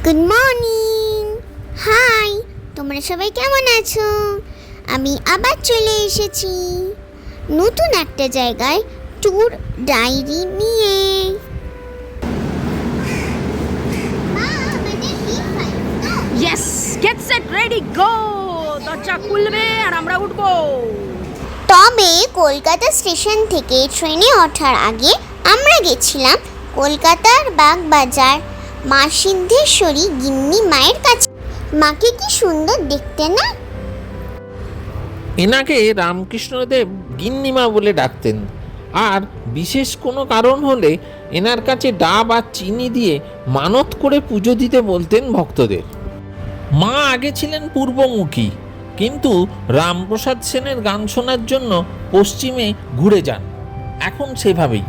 Good morning, high, তোমরা সবাই কেমন আছো? আমি আবার চলে এসেছি নতুন একটা জায়গায় ট্যুর ডায়েরি নিয়ে। Yes, get set ready go. দরজা খুলবে আর আমরা উঠবো। তবে কলকাতা স্টেশন থেকে ট্রেনে ওঠার আগে আমরা গেছিলাম কলকাতার বাগবাজার মা সিদ্ধেশ্বরী গিন্নি মায়ের কাছে। মাকে কি সুন্দর দেখতে না? এনাকে রামকৃষ্ণদেব গিন্নিমা বলে ডাকতেন, আর বিশেষ কোনো কারণ হলে এনার কাছে ডাব আর চিনি দিয়ে মানত করে পুজো দিতে বলতেন ভক্তদের। মা আগে ছিলেন পূর্বমুখী, কিন্তু রামপ্রসাদ সেনের গান শোনার জন্য পশ্চিমে ঘুরে যান। এখন সেভাবেই।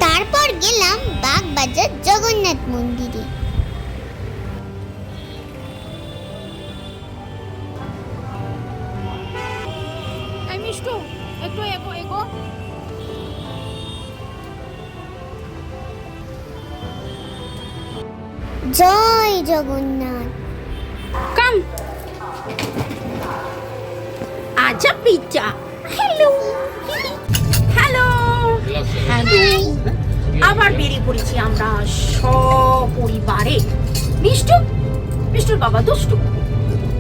তারপর গেলাম বাগবাজার জগন্নাথ মন্দিরে। এই মিষ্টু, একটু এগো এগো। জয় জগন্নাথ। কাম। আচ্ছা পিজ্জা। Hello hello hello. আবার বেরিয়ে পড়েছি আমরা সপরিবারে। মিষ্টুর বাবা দুষ্টু।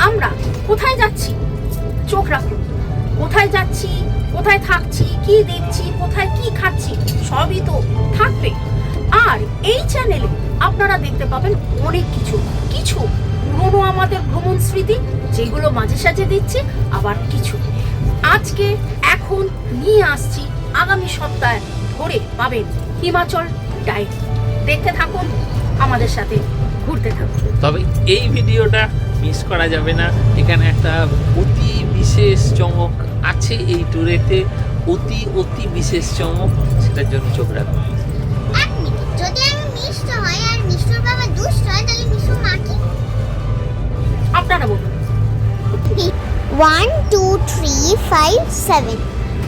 আমরা কোথায় যাচ্ছি? চোখ রাখুন। কোথায় যাচ্ছি, কোথায় থাকছি, কি দেখছি, কোথায় কি খাচ্ছি, সবই তো থাকবে। আর এই চ্যানেলে আপনারা দেখতে পাবেন অনেক কিছু পুরনো আমাদের ভ্রমণ স্মৃতি, যেগুলো মাঝে সাঝে দিচ্ছি, আবার কিছু আজকে এখন নিয়ে আসছি। আগামী সপ্তাহে ধরে পাবেন হিমাচল ডায়েরি। দেখতে থাকুন, আমাদের সাথে ঘুরতে থাকুন। তবে এই ভিডিওটা মিস করা যাবে না। এখানে একটা অতি বিশেষ চমক আছে এই ট্যুরেতে, অতি বিশেষ চমক, সেটার জন্য চোখ রাখুন। এক মিনিট, যদি আমি মিষ্ট হয় আর মিষ্টুর বাবা দুষ্ট হয়, তাহলে মিষ্টুর মা কি? আপনারা বলুন। 1 2 3 5 7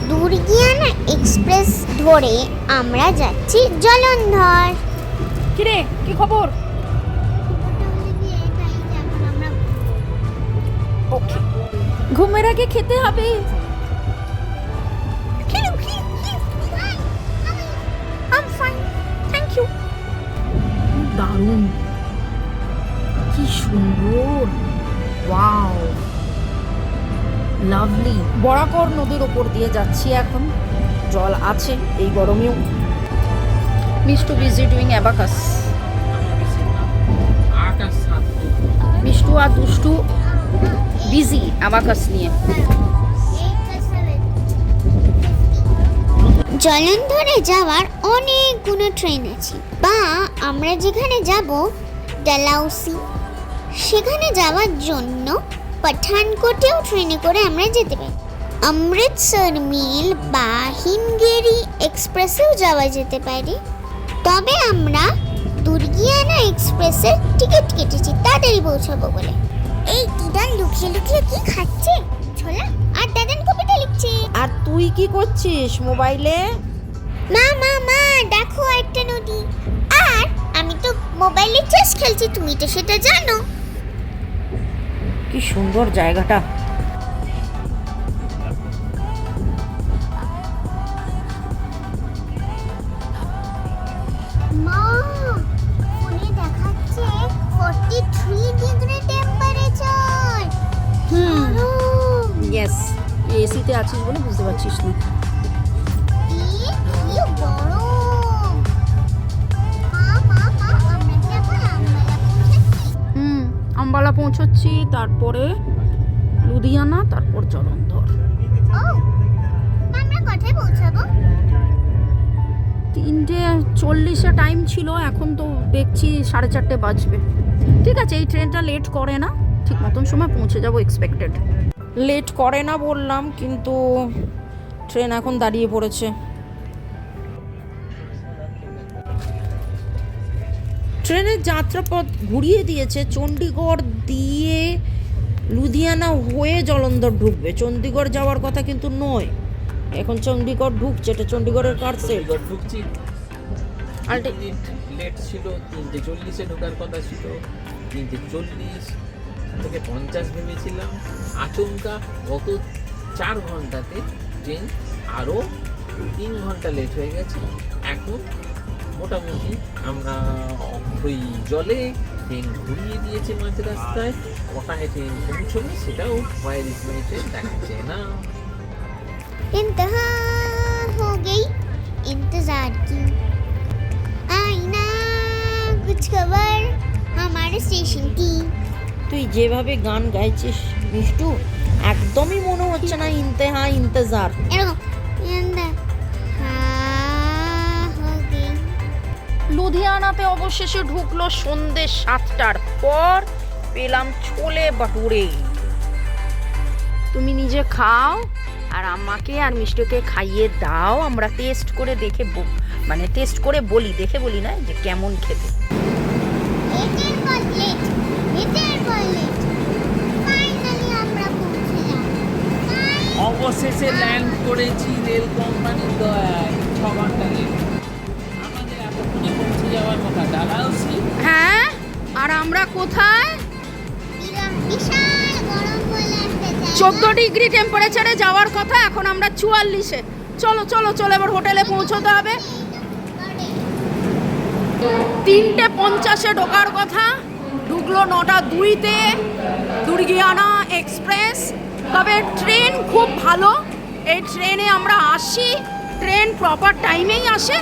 দুর্গিয়ানা এক্সপ্রেস ধরে আমরা যাচ্ছি জলন্ধর। কিরে, কি খবর? ওকে, ঘুমের আগে খেতে হবে। দারুণ, কি সুন্দর, ওয়াও, লাভলি। বরাকর নদীর ওপর দিয়ে যাচ্ছি এখন। জল আছে এই গরমেও। Mishtu busy doing abacus. Mishtu আর দুষ্টু বিজি অ্যাবাকাস নিয়ে। জলন্ধরে যাওয়ার অনেকগুলো ট্রেন আছে, বা আমরা যেখানে যাব ডালহৌসি, সেখানে যাওয়ার জন্য পাঠানকোটেও ট্রেনে করে আমরা যেতে পারি। অমৃতসর মেল বা হিমগিরি এক্সপ্রেসেও যাওয়া যেতে পারে। তবে আমরা দুর্গিয়ানা এক্সপ্রেসের টিকিট কেটেছি তাড়াতাড়ি পৌঁছাবো বলে। এই দিদান লুকিয়ে লুকিয়ে কি খাচ্ছে? ছোলা আর দাদান কবিতা লিখছে। আর তুই কি করছিস মোবাইলে? মা মা মা দেখো একটা নদী। আর আমি তো মোবাইলে চেস খেলছি, তুমি তো সেটা জানো। কি সুন্দর জায়গাটা। মা, ফোনে দেখাচ্ছে 43 ডিগ্রি টেম্পারেচার। ইয়েস, এসিতে আছিস বলে বুঝতে পারছিস না। কি গরম। মা আমরা কি এখন আম্বালা পৌঁছাচ্ছি? আম্বালা পৌঁছচ্ছি, তারপরে লুধিয়ানা, তারপর জলন্ধর। ও, আমরা কোথায় পৌঁছাবো? 3:40 টাইম ছিল, এখন তো দেখছি 4:30 বাজবে। ঠিক আছে, এই ট্রেনটা লেট করে না, ঠিক মতন সময় পৌঁছে যাবো এক্সপেক্টেড। লেট করে না বললাম, কিন্তু ট্রেন এখন দাঁড়িয়ে পড়েছে। ট্রেনের যাত্রাপথ ঘুরিয়ে দিয়েছে। চণ্ডীগড় দিয়ে লুধিয়ানা হয়ে জলন্ধর ঢুকবে। চণ্ডীগড় যাওয়ার কথা কিন্তু নয়, এখন চণ্ডীগড় ঢুকছে। এটা চণ্ডীগড়ের কাটছে। ঢুকছি। Ulti- মিনিট লেট ছিল, 3:40-এ ঢোকার কথা ছিল, 3:40 থেকে 50 ভেবেছিলাম। আচমকা গত 4 ঘন্টাতে ট্রেন আরও 3 ঘন্টা লেট হয়ে গেছে। এখন মোটামুটি আমরা ওই জলে ট্রেন ঘুরিয়ে দিয়েছে মাঝ রাস্তায়। কটায় ট্রেন পৌঁছবে সেটাও ওয়াই রিসমেন্টে দেখাচ্ছে না। इंतहा हो गई इंतजार की, आई ना कुछ खबर हमारे स्टेशन की। তুই যেভাবে গান গাইছিস মিষ্টু, একদমই মনে হচ্ছে না ইন্তেহা ইন্তজার। এরকম इंतहा हो गई। লুধিয়ানাতে অবশেষে ঢুকলো সন্ধ্যে 7টার পর, পেলাম ছোলে বাটুরে। তুমি নিজে খাও আর আমাকে আর মিষ্টুকে খাইয়ে দাও, আমরা টেস্ট করে দেখে মানে টেস্ট করে বলি, দেখে বলি না যে কেমন খেতে। ফাইনালি আমরা পৌঁছে গেলাম। অবশেষে ল্যান্ড করেছি রেল কোম্পানির দয়ায়। 6 ঘন্টা লেট। আমাদের এতক্ষণে পৌঁছে যাওয়ার কথা ডালহাউসি। হ্যাঁ, আর আমরা কোথায়? বিশাল গরম বলে একটা জায়গা। 14 ডিগ্রি টেম্পারেচারে যাওয়ার কথা, এখন আমরা 44-এ। চলো চলো চলো, এবার হোটেলে পৌঁছতে হবে। 3:50-এ ঢোকার কথা, ঢুকলো 9:02-তে দুর্গিয়ানা এক্সপ্রেস। তবে ট্রেন খুব ভালো, এই ট্রেনে আমরা আসি, ট্রেন প্রপার টাইমেই আসে।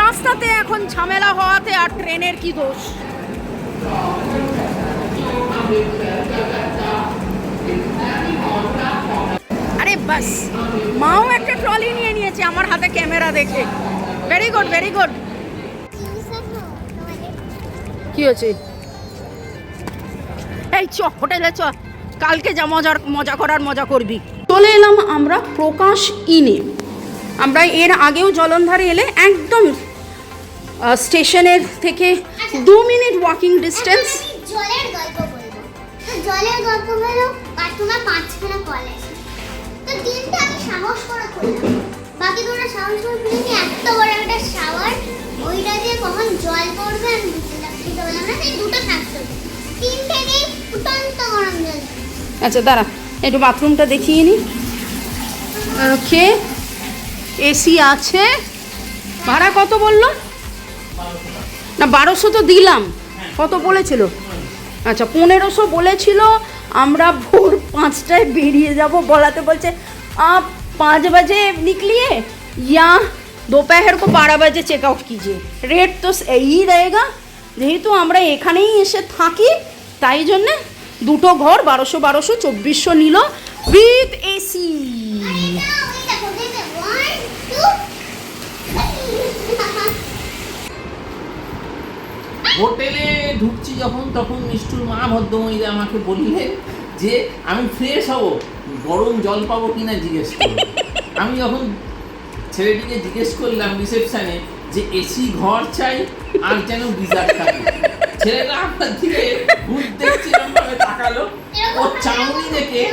রাস্তাতে এখন ঝামেলা হওয়াতে আর ট্রেনের কি দোষ। আরে বাস, মাও একটা ট্রলি নিয়ে নিয়েছে আমার হাতে ক্যামেরা দেখে। Very good very good. কি হয়েছে? এই চ হোটেলে চ, কালকে যা মজা করার মজা করবি। চলে এলাম আমরা প্রকাশ ইনে। আমরা এর আগেও জলন্ধারে এলে একদম স্টেশনের থেকে 2 মিনিট ওয়াকিং ডিস্টেন্স। জলের গল্প বলবো। তো জলের গল্প হলো বাথরুমে 5খানা কল আছে। তো 3টা আমি সাহস করে খুললাম, বাকি 2টা সাহস করে খুলিনি। এত বড় একটা শাওয়ার, ওইটা দিয়ে কখন জল পড়বে আমি বুঝতে পারলাম না। তাই 2টা থাকতো, 3 থেকেই ফুটন্ত গরম জল। আচ্ছা দাঁড়া, একটু বাথরুমটা দেখিয়ে নি। ওকে, এসি আছে। ভাড়া কত বললো? না 1200 তো দিলাম, কত বলেছিল? আচ্ছা 1500 বলেছিল। আমরা ভোর 5টায় বেরিয়ে যাব, বলাতে বলছে 5 बजे निकलिए या दोपहर को 12 बजे चेकआउट कीजिए। रेट तो यही रहेगा, যেহেতু আমরা এখানেই এসে থাকি তাই জন্যে 2টো ঘর 1200 2400 নিল উইথ এসি। হোটেলে ঢুকছি যখন, তখন মিষ্টুর মা ভদ্রমহিলা আমাকে বললেন যে আমি ফ্রেশ হব, গরম জল পাবো কিনা জিজ্ঞেস করো। আমি যখন ছেলেটিকে জিজ্ঞেস করলাম রিসেপশনে যে এসি ঘর চাই আর যেন গিজার থাকে, ছেলেটা আমার দিকে ভূত দেখছিলাম ভাবে তাকালো। ওর চাউনি দেখে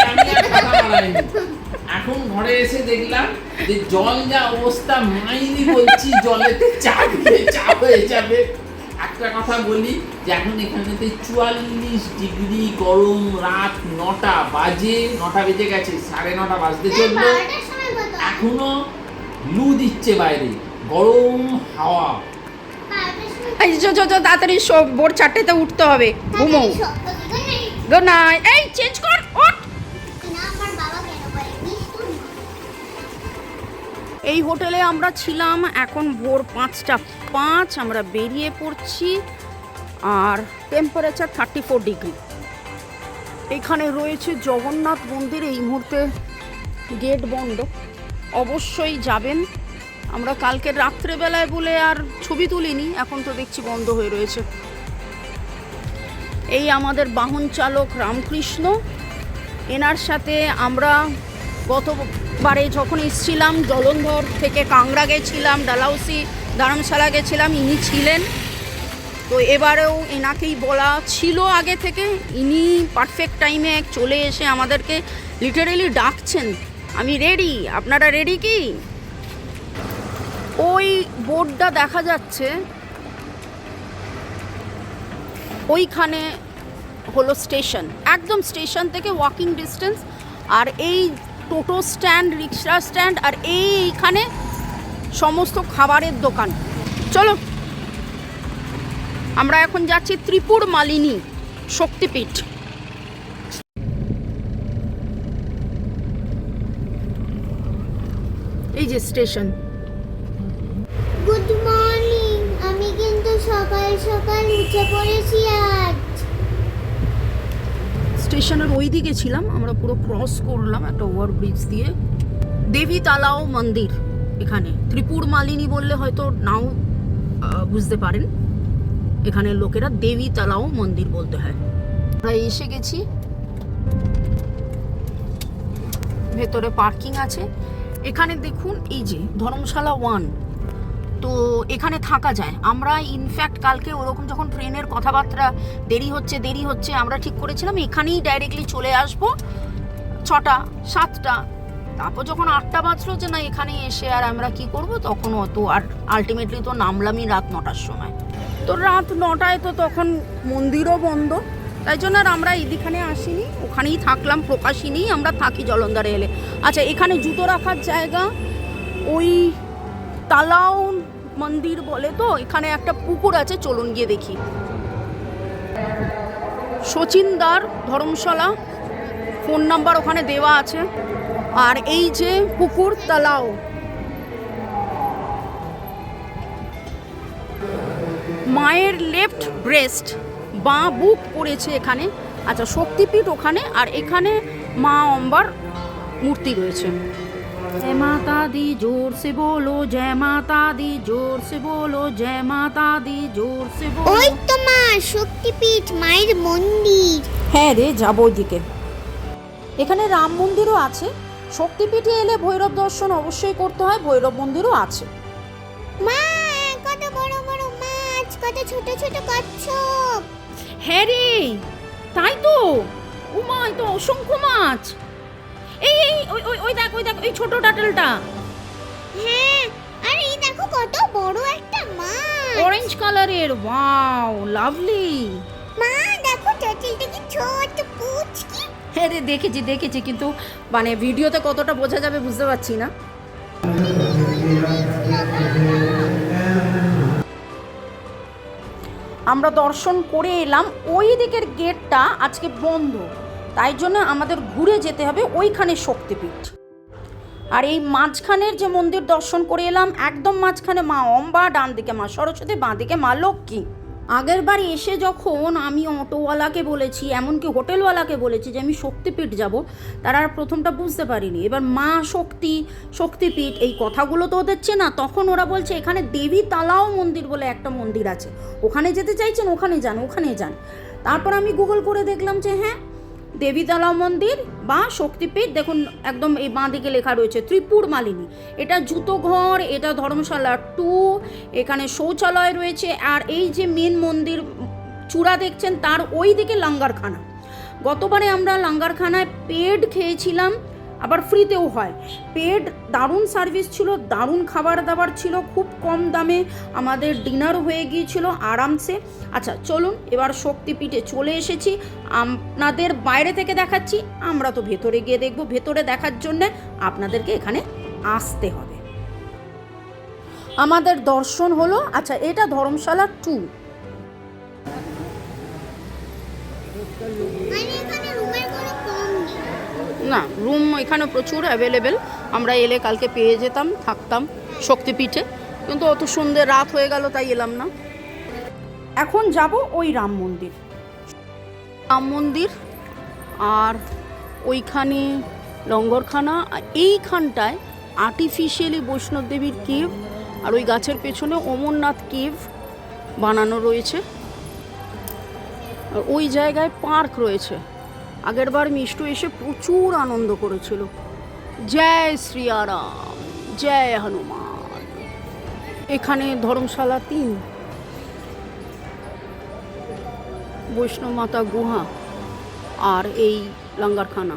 আমি আর কথা বাড়াইনি। এখন ঘরে এসে দেখলাম যে জল যা অবস্থা, মাইনি বলছি জলেতে চাপ হয়ে যাবে। একটা কথা বলি যে এখন এখানেতে 44 ডিগ্রি গরম, রাত 9টা বেজে গেছে, 9:30 বাজতে চললো, এখনো লু দিচ্ছে বাইরে, গরম হাওয়া। এই তাড়াতাড়ি সব ভোর 4টেতে উঠতে হবে, ঘুমো। Good night. এই চেঞ্জ কর, ওঠ। এই হোটেলে আমরা ছিলাম, এখন ভোর 5:05, আমরা বেরিয়ে পড়ছি। আর টেম্পারেচার 34 ডিগ্রি। এখানে রয়েছে জগন্নাথ মন্দির, এই মুহূর্তে গেট বন্ধ, অবশ্যই যাবেন। আমরা কালকে রাত্রেবেলায় বলে আর ছবি তুলিনি, এখন তো দেখছি বন্ধ হয়ে রয়েছে। এই আমাদের বাহন চালক রামকৃষ্ণ, এনার সাথে আমরা গতবারে যখন এসেছিলাম জলন্ধর থেকে কাংড়া গেছিলাম, ডালহাউসি ধর্মশালা গেছিলাম, ইনি ছিলেন। তো এবারেও এনাকেই বলা ছিল আগে থেকে, ইনি পারফেক্ট টাইমে চলে এসে আমাদেরকে লিটারেলি ডাকছেন, আমি রেডি, আপনারা রেডি কি? ও ওই বোর্ডটা দেখা যাচ্ছে, ওইখানে হলো স্টেশন, একদম স্টেশন থেকে ওয়াকিং ডিস্টেন্স। আর এই টোটো স্ট্যান্ড, রিক্সা স্ট্যান্ড, আর এইখানে সমস্ত খাবারের দোকান। চলো আমরা এখন যাচ্ছি ত্রিপুর মালিনী শক্তিপীঠ। এই যে স্টেশন। গুড মর্নিং, আমি কিন্তু সকাল সকাল উঠে পড়েছি আজ। স্টেশনের ওই দিকে ছিলাম, আমরা পুরো ক্রস করলাম একটা ওভারব্রিজ দিয়ে। দেবী তালাও মন্দির এখানে, ত্রিপুর মালিনী বললে হয়তো নাও বুঝতে পারেন, এখানে লোকেরা দেবী তালাও মন্দির বলতে হয়। আমরা এসে গেছি, ভেতরে পার্কিং আছে। এখানে দেখুন এই যে ধর্মশালা 1, তো এখানে থাকা যায়। আমরা ইনফ্যাক্ট কালকে ওরকম যখন ট্রেনের কথাবার্তা দেরি হচ্ছে আমরা ঠিক করেছিলাম এখানেই ডাইরেক্টলি চলে আসবো 6টা 7টা। তারপর যখন 8টা বাজলো যে না এখানে এসে আর আমরা কি করব, তখন অত আর আলটিমেটলি তো নামলামই রাত 9টার সময়। তো রাত 9টায় তো তখন মন্দিরও বন্ধ, তাই জন্য আর আমরা এইদিখানে আসিনি, ওখানেই থাকলাম। প্রকাশিনী আমরা থাকি জলন্ধারে এলে। আচ্ছা, এখানে জুতো রাখার জায়গা, ওই তালাও মন্দির বলে, তো এখানে একটা পুকুর আছে, চলুন গিয়ে দেখি। শচীনদার ধর্মশালা, ফোন নাম্বার ওখানে দেওয়া আছে। আর এই যে পুকুর তালাও, মায়ের লেফট ব্রেস্ট, বাঁ বুক পড়েছে এখানে। আচ্ছা, শক্তিপীঠ ওখানে, আর এখানে মা অম্বার মূর্তি রয়েছে। जय माता दी, जोर से बोलो जय माता दी, जोर से बोलो जय माता दी, जोर से बोलो। ওই তো মা শক্তিপীঠ, মায়ের মন্দির। হ্যাঁ রে, যাবো ওইদিকে। এখানে রাম মন্দিরও আছে। শক্তিপীঠে এলে ভৈরব দর্শন অবশ্যই করতে হয়, ভৈরব মন্দিরও আছে। মা কত বড় বড় মাছ, কত ছোট ছোট কচ্ছপ। হ্যাঁ রে, তাই তো। ও মা, এই তো অসংখ্য মাছ। এই এই ওই ওই ওই দেখ ওই ছোট টাটলটা। হ্যাঁ, আর এই দেখো কত বড় একটা মাছ, অরেঞ্জ কালারের। Wow, lovely. মা দেখো টাটলটা কি ছোট পুচকি। হ্যাঁ রে, দেখেছি, কিন্তু মানে ভিডিওতে কতটা বোঝা যাবে বুঝতে পারছি না। আমরা দর্শন করে এলাম। ওই দিকের গেটটা আজকে বন্ধ, তাই জন্য আমাদের ঘুরে যেতে হবে ওইখানে শক্তিপীঠ। আর এই মাঝখানের যে মন্দির দর্শন করে এলাম, একদম মাঝখানে মা অম্বা, ডান দিকে মা সরস্বতী, বাঁ দিকে মা লক্ষ্মী। আগের বার এসে যখন আমি অটোওয়ালাকে বলেছি, এমনকি হোটেলওয়ালাকে বলেছি যে আমি শক্তিপীঠ যাব, তারা আর প্রথমটা বুঝতে পারিনি। এবার মা শক্তিপীঠ এই কথাগুলো তো ওদের চেনা, তখন ওরা বলছে এখানে দেবী তালাও মন্দির বলে একটা মন্দির আছে, ওখানে যেতে চাইছেন, ওখানে যান। তারপর আমি গুগল করে দেখলাম যে হ্যাঁ, দেবীতলা মন্দির বা শক্তিপীঠ, দেখুন একদম এই বাঁ দিকে লেখা রয়েছে ত্রিপুর মালিনী। এটা জুতো ঘর, এটা ধর্মশালা 2, এখানে শৌচালয় রয়েছে। আর এই যে মেন মন্দির চূড়া দেখছেন, তার ওই দিকে লাঙ্গারখানা। গতবারে আমরা লাঙ্গারখানায় পেড খেয়েছিলাম, আবার ফ্রিতেও হয়। পেড দারুণ সার্ভিস ছিল, দারুণ খাবার দাবার ছিল, খুব কম দামে আমাদের ডিনার হয়ে গিয়েছিল আরামসে। আচ্ছা চলুন, এবার শক্তিপীঠে চলে এসেছি, আপনাদের বাইরে থেকে দেখাচ্ছি, আমরা তো ভেতরে গিয়ে দেখব। ভেতরে দেখার জন্যে আপনাদেরকে এখানে আসতে হবে। আমাদের দর্শন হলো। আচ্ছা, এটা ধর্মশালা 2। মানে এখানে রুমের কোনো কম নেই। না, রুম এখানে প্রচুর অ্যাভেলেবেল। আমরা এলে কালকে পেয়ে যেতাম, থাকতাম শক্তিপীঠে, কিন্তু অত সন্ধ্যে রাত হয়ে গেল তাই এলাম না। এখন যাব ওই রাম মন্দির, আর ওইখানে লঙ্গরখানা। আর এইখানটায় আর্টিফিশিয়ালি বৈষ্ণব দেবীর কেভ, আর ওই গাছের পেছনে অমরনাথ কেভ বানানো রয়েছে। আর ওই জায়গায় পার্ক রয়েছে। আগের বার মিষ্টু এসে প্রচুর আনন্দ করেছিল। জয় শ্রীরাম, জয় হনুমান। এখানে ধর্মশালা 3, বৈষ্ণব মাতা গুহা, আর এই লাঙ্গারখানা।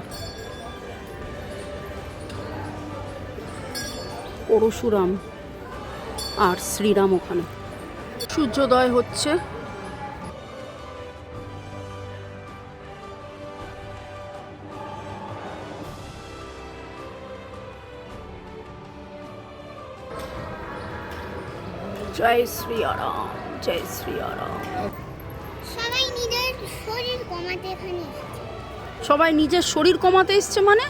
পরশুরাম আর শ্রীরাম ওখানে। সূর্যোদয় হচ্ছে। জয় শ্রী রাম, জয় শ্রী রাম। সবাই নিজের শরীর কমাতে এখানে এসেছে। সবাই নিজের শরীর কমাতে এসছে মানে?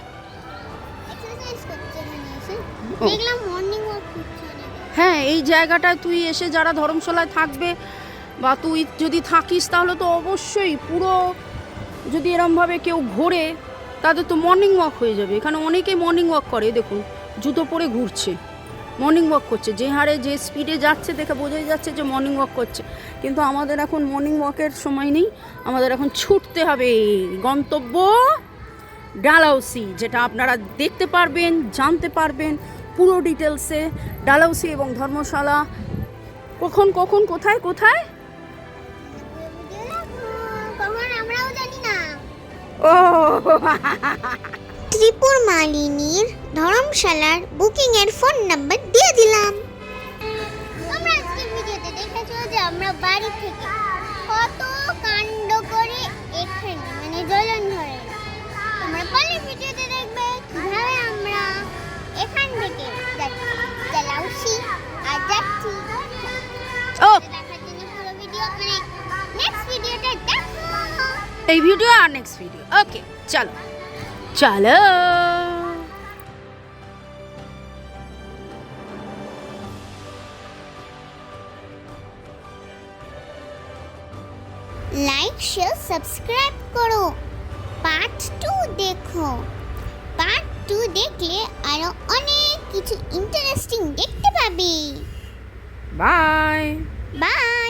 এক্সারসাইজ করছে এখানে এসে। ও। দেখলাম মর্নিং ওয়াক করছে অনেকে। হ্যাঁ, এই জায়গাটায় তুই এসে যারা ধর্মশালায় থাকবে বা তুই যদি থাকিস তাহলে তো অবশ্যই পুরো, যদি এরমভাবে কেউ ঘোরে তাদের তো মর্নিং ওয়াক হয়ে যাবে। এখানে অনেকেই মর্নিং ওয়াক করে, দেখুন জুতো পরে ঘুরছে, মর্নিং ওয়াক করছে। যে হারে যে স্পিডে যাচ্ছে দেখে বোঝাই যাচ্ছে যে মর্নিং ওয়াক করছে। কিন্তু আমাদের এখন মর্নিং ওয়াকের সময় নেই, আমাদের এখন ছুটতে হবে। গন্তব্য ডালহৌসি, যেটা আপনারা দেখতে পারবেন, জানতে পারবেন পুরো ডিটেলসে। ডালহৌসি এবং ধর্মশালা কখন কখন কোথায় কোথায় কখন আমরাও জানি না। ও ত্রিপুর মালিনীর ধর্মশালার বুকিং এর ফোন নাম্বার দিয়ে দিলাম। তোমরা আজকের ভিডিওতে দেখেছো যে আমরা বাড়ি থেকে কত কাণ্ড করে এখানে মানে জলন্ধরে। তোমরা পরের ভিডিওতে দেখবে কিভাবে আমরা এখান থেকে যাচ্ছি ডালহৌসি আর যাচ্ছি। ও দেখার জন্য পুরো ভিডিও মানে নেক্সট ভিডিওটা দেখো। এই ভিডিও আর নেক্সট ভিডিও। ওকে, চলো চলো। লাইক শেয়ার সাবস্ক্রাইব করো। পার্ট 2 দেখো। পার্ট 2 দেখলে আরো অনেক কিছু ইন্টারেস্টিং দেখতে পাবে। বাই। বাই।